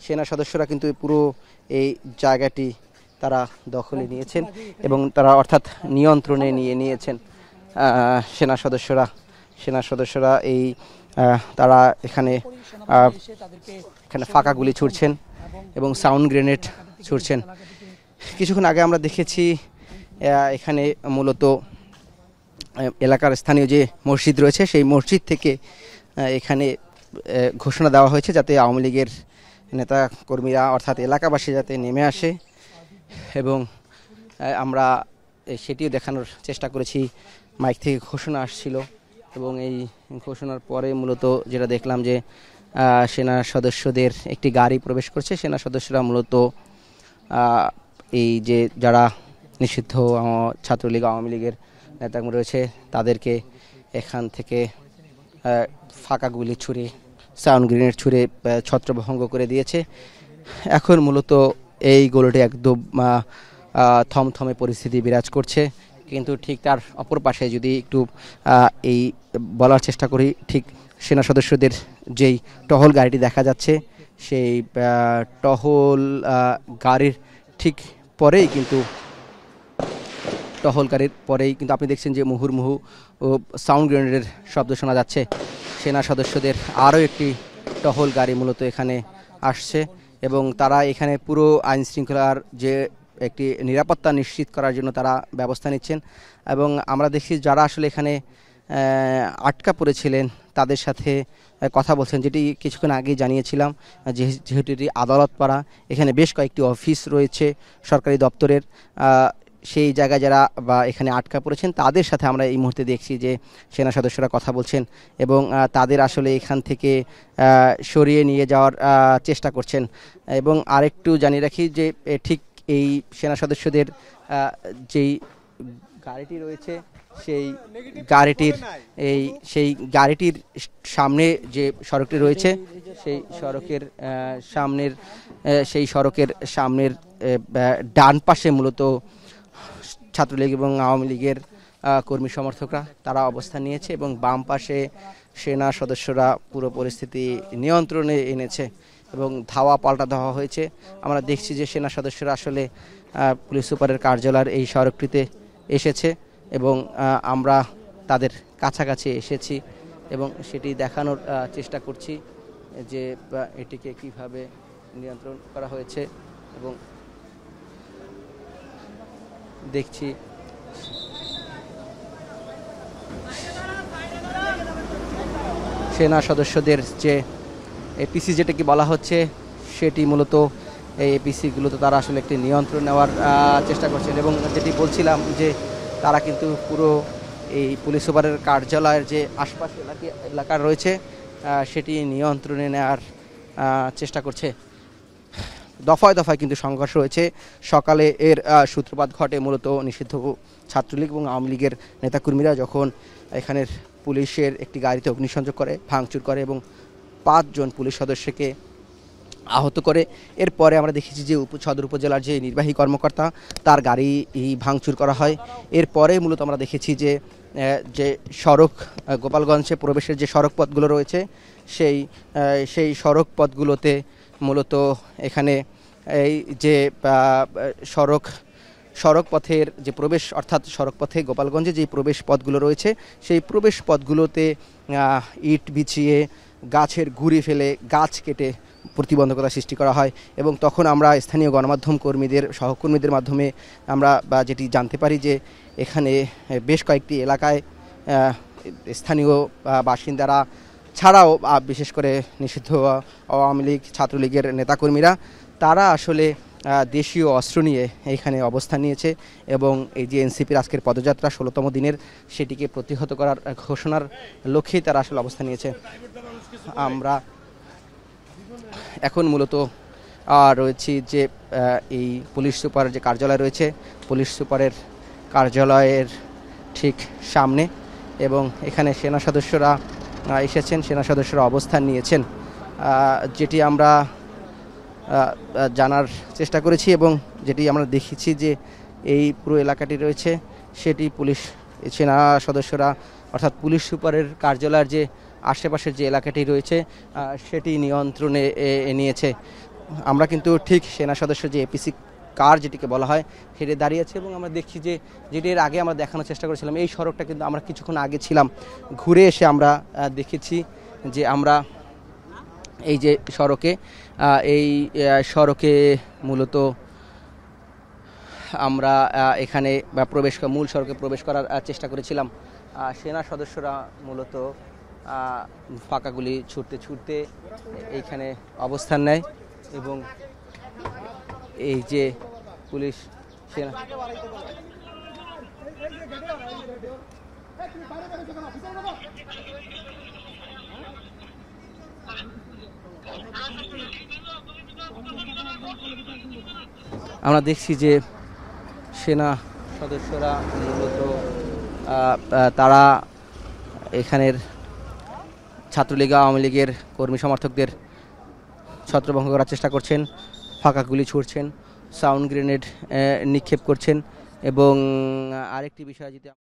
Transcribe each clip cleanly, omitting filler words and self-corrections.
সেনা সদস্যরা কিন্তু পুরো এই জায়গাটি তারা দখলে নিয়েছেন এবং তারা অর্থাৎ নিয়ন্ত্রণে নিয়েছেন সেনা সদস্যরা এই তারা এখানে ফাঁকা গুলি ছুড়ছেন এবং সাউন্ড গ্রেনেড ছুড়ছেন। কিছুক্ষণ আগে আমরা দেখেছি এখানে মূলত এলাকার স্থানীয় যে মসজিদ রয়েছে সেই মসজিদ থেকে এখানে ঘোষণা দেওয়া হয়েছে যাতে আওয়ামী লীগের নেতা কর্মীরা অর্থাৎ এলাকাবাসী যাতে নেমে আসে এবং আমরা সেটিও দেখানোর চেষ্টা করেছি। মাইক থেকে ঘোষণা আসছিল এবং এই ঘোষণার পরে মূলত যেটা দেখলাম যে সেনা সদস্যদের একটি গাড়ি প্রবেশ করছে। সেনা সদস্যরা মূলত এই যে যারা নিষিদ্ধ ছাত্রলীগ আওয়ামী লীগের নেতাকর্মী রয়েছে তাদেরকে এখান থেকে ফাঁকা গুলি ছুড়ে সাউন্ড গ্রেনেড ছুড়ে ছত্রভঙ্গ করে দিয়েছে। এখন মূলত এই গোলটি একদম থমথমে পরিস্থিতি বিরাজ করছে, কিন্তু ঠিক তার অপর পাশে যদি একটু এই বলার চেষ্টা করি, ঠিক সেনা সদস্যদের যেই টহল গাড়িটি দেখা যাচ্ছে সেই টহল গাড়ির ঠিক পরেই কিন্তু আপনি দেখছেন যে মুহুর্মুহু সাউন্ড গ্রেনেডের শব্দ শোনা যাচ্ছে। সেনা সদস্যদের আরও একটি টহল গাড়ি মূলত এখানে আসছে এবং তারা এখানে পুরো আইন শৃঙ্খলার যে একটি নিরাপত্তা নিশ্চিত করার জন্য তারা ব্যবস্থা নিচ্ছেন এবং আমরা দেখি যারা আসলে এখানে আটকা পড়েছিলেন তাদের সাথে কথা বলছেন, যেটি কিছুক্ষণ আগেই জানিয়েছিলাম। যেহেতু এটি আদালত পাড়া, এখানে বেশ কয়েকটি অফিস রয়েছে সরকারি দপ্তরের, সেই জায়গায় যারা বা এখানে আটকা পড়েছেন তাদের সাথে আমরা এই মুহূর্তে দেখছি যে সেনা সদস্যরা কথা বলছেন এবং তাদের আসলে এখান থেকে সরিয়ে নিয়ে যাওয়ার চেষ্টা করছেন। এবং আরেকটু জানিয়ে রাখি যে ঠিক এই সেনা সদস্যদের যেই গাড়িটি রয়েছে সেই গাড়িটির সামনে যে সড়কটি রয়েছে সেই সড়কের সামনের ডান পাশে মূলত ছাত্রলীগ এবং আওয়ামী লীগের কর্মী সমর্থকরা তারা অবস্থান নিয়েছে এবং বাম পাশে সেনা সদস্যরা পুরো পরিস্থিতি নিয়ন্ত্রণে এনেছে এবং ধাওয়া পাল্টা দেওয়া হয়েছে। আমরা দেখছি যে সেনা সদস্যরা আসলে পুলিশ সুপারের কার্যালয়ের এই সড়কটিতে এসেছে এবং আমরা তাদের কাছাকাছি এসেছি এবং সেটি দেখানোর চেষ্টা করছি যে এটিকে কিভাবে নিয়ন্ত্রণ করা হয়েছে এবং দেখছি সেনা সদস্যদের যে এপিসি যেটাকে বলা হচ্ছে সেটি মূলত এই এপিসিগুলোতে তারা আসলে একটি নিয়ন্ত্রণ নেওয়ার চেষ্টা করছেন এবং যেটি বলছিলাম যে তারা কিন্তু পুরো এই পুলিশ সুপারের কার্যালয়ের যে আশপাশ এলাকা রয়েছে সেটি নিয়ন্ত্রণে নেওয়ার চেষ্টা করছে। দফায় দফায় কিন্তু সংঘর্ষ হয়েছে। সকালে এর সূত্রপাত ঘটে মূলত নিষিদ্ধ ছাত্রলীগ এবং আওয়ামী লীগের নেতাকর্মীরা যখন এখানের পুলিশের একটি গাড়িতে অগ্নিসংযোগ করে, ভাঙচুর করে এবং 5 জন পুলিশ সদস্যকে আহত করে। এরপরে আমরা দেখেছি যে সদর উপজেলার যে নির্বাহী কর্মকর্তা তার গাড়ি ভাঙচুর করা হয়। এরপরে মূলত আমরা দেখেছি যে সড়ক গোপালগঞ্জে প্রবেশের যে সড়ক পথগুলো রয়েছে সেই সড়ক পথগুলোতে মূলত এখানে এই যে সড়ক পথের যে প্রবেশ অর্থাৎ সড়ক পথে গোপালগঞ্জে যে প্রবেশ পথগুলো রয়েছে সেই প্রবেশ পথগুলোতে ইট বিছিয়ে গাছের গুঁড়ি ফেলে গাছ কেটে প্রতিবন্ধকতা সৃষ্টি করা হয় এবং তখন আমরা স্থানীয় গণমাধ্যম কর্মীদের সহকর্মীদের মাধ্যমে আমরা যেটি জানতে পারি যে এখানে বেশ কয়েকটি এলাকায় স্থানীয় বাসিন্দারা ছাড়াও বিশেষ করে নিষিদ্ধ আওয়ামী লীগ ছাত্রলীগের নেতাকর্মীরা তারা আসলে দেশীয় অস্ত্র নিয়ে এইখানে অবস্থান নিয়েছে এবং এই যে এনসিপির আজকের পদযাত্রা 16তম দিনের সেটিকে প্রতিহত করার ঘোষণার লক্ষ্যেই তারা আসলে অবস্থান নিয়েছে। আমরা এখন মূলত রয়েছি যে এই পুলিশ সুপার যে কার্যালয় রয়েছে পুলিশ সুপারের কার্যালয়ের ঠিক সামনে এবং এখানে সেনা সদস্যরা এসেছেন, সেনা সদস্যরা অবস্থান নিয়েছেন, যেটি আমরা জানার চেষ্টা করেছি এবং যেটি আমরা দেখেছি যে এই পুরো এলাকাটি রয়েছে সেটি সেনা সদস্যরা অর্থাৎ পুলিশ সুপারের কার্যালয়ের যে আশেপাশের যে এলাকাটি রয়েছে সেটি নিয়ন্ত্রণে নিয়েছে। আমরা কিন্তু ঠিক সেনা সদস্য যে এপিসি কার যেটিকে বলা হয় সেটি দাঁড়িয়ে আছে, এবং আমরা দেখছি যে যেটির আগে আমরা দেখানোর চেষ্টা করেছিলাম এই সড়কটা কিন্তু আমরা কিছুক্ষণ আগে ছিলাম, ঘুরে এসে আমরা দেখেছি যে আমরা এই যে সড়কে এই সড়কে মূলত আমরা এখানে মূল সড়কে প্রবেশ করার চেষ্টা করেছিলাম। সেনা সদস্যরা মূলত ফাঁকা গুলি ছুটতে ছুটতে এইখানে অবস্থান নেয়, এবং এই যে পুলিশ সেনা আমরা দেখছি যে সেনা সদস্যরা মূলত তারা এখানের ছাত্রলীগ আওয়ামী লীগের কর্মী সমর্থকদের ছত্রভঙ্গ করার চেষ্টা করছেন, ফাঁকা গুলি ছুড়ছেন, সাউন্ড গ্রেনেড নিক্ষেপ করছেন। এবং আরেকটি বিষয় যেটা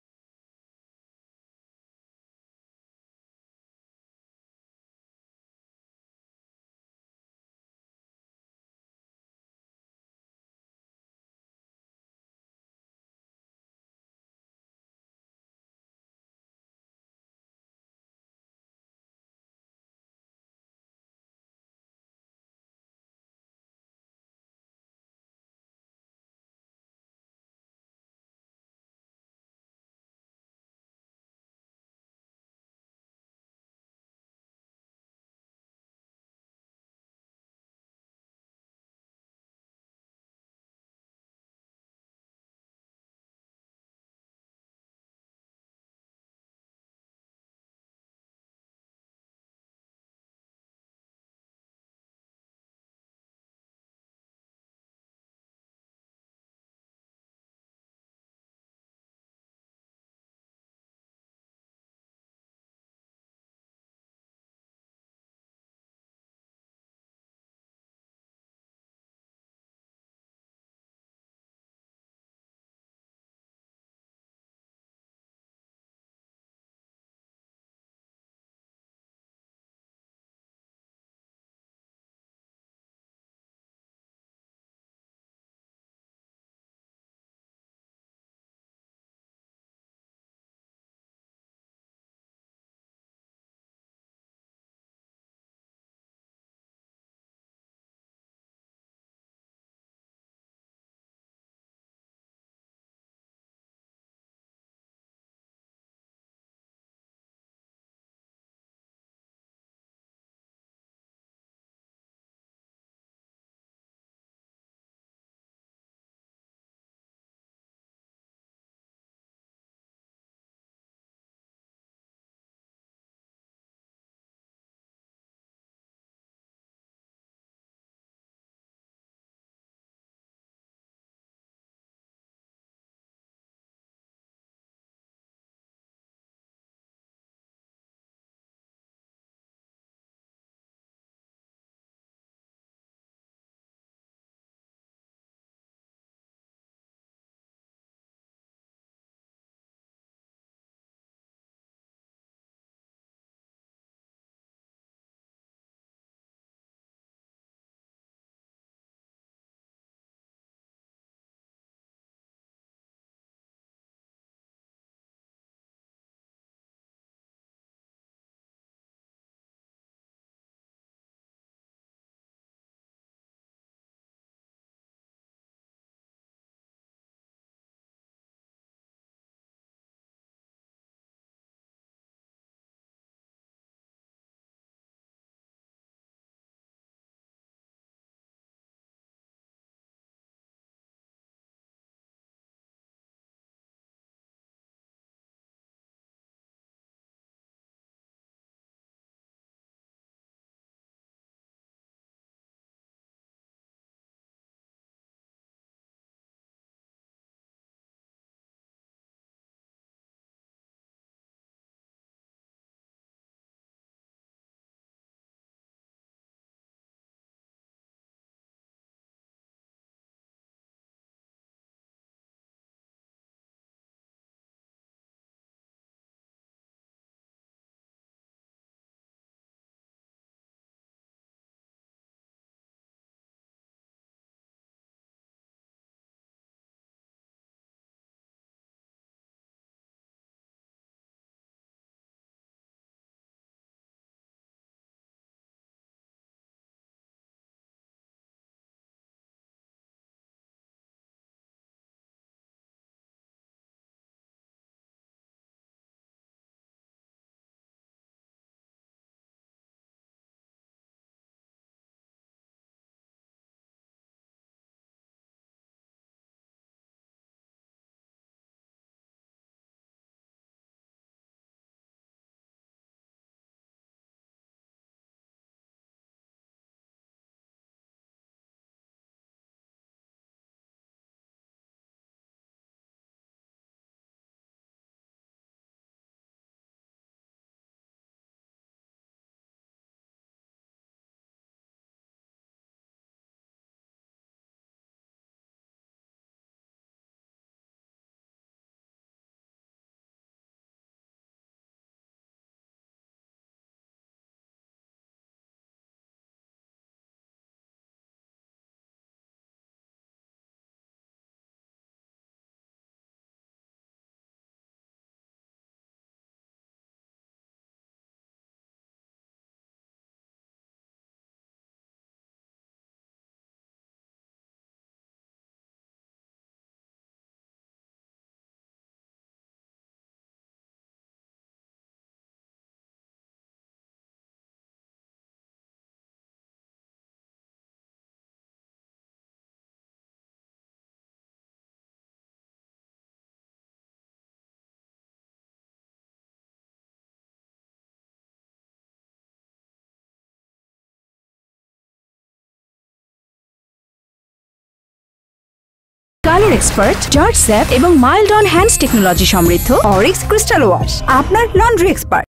কালার এক্সপার্ট, জর্জ স্যাপ এবং মাইল্ড অন হ্যান্ডস টেকনোলজি সমৃদ্ধ অরিক্স ক্রিস্টাল ওয়াশ, আপনার লন্ড্রি এক্সপার্ট।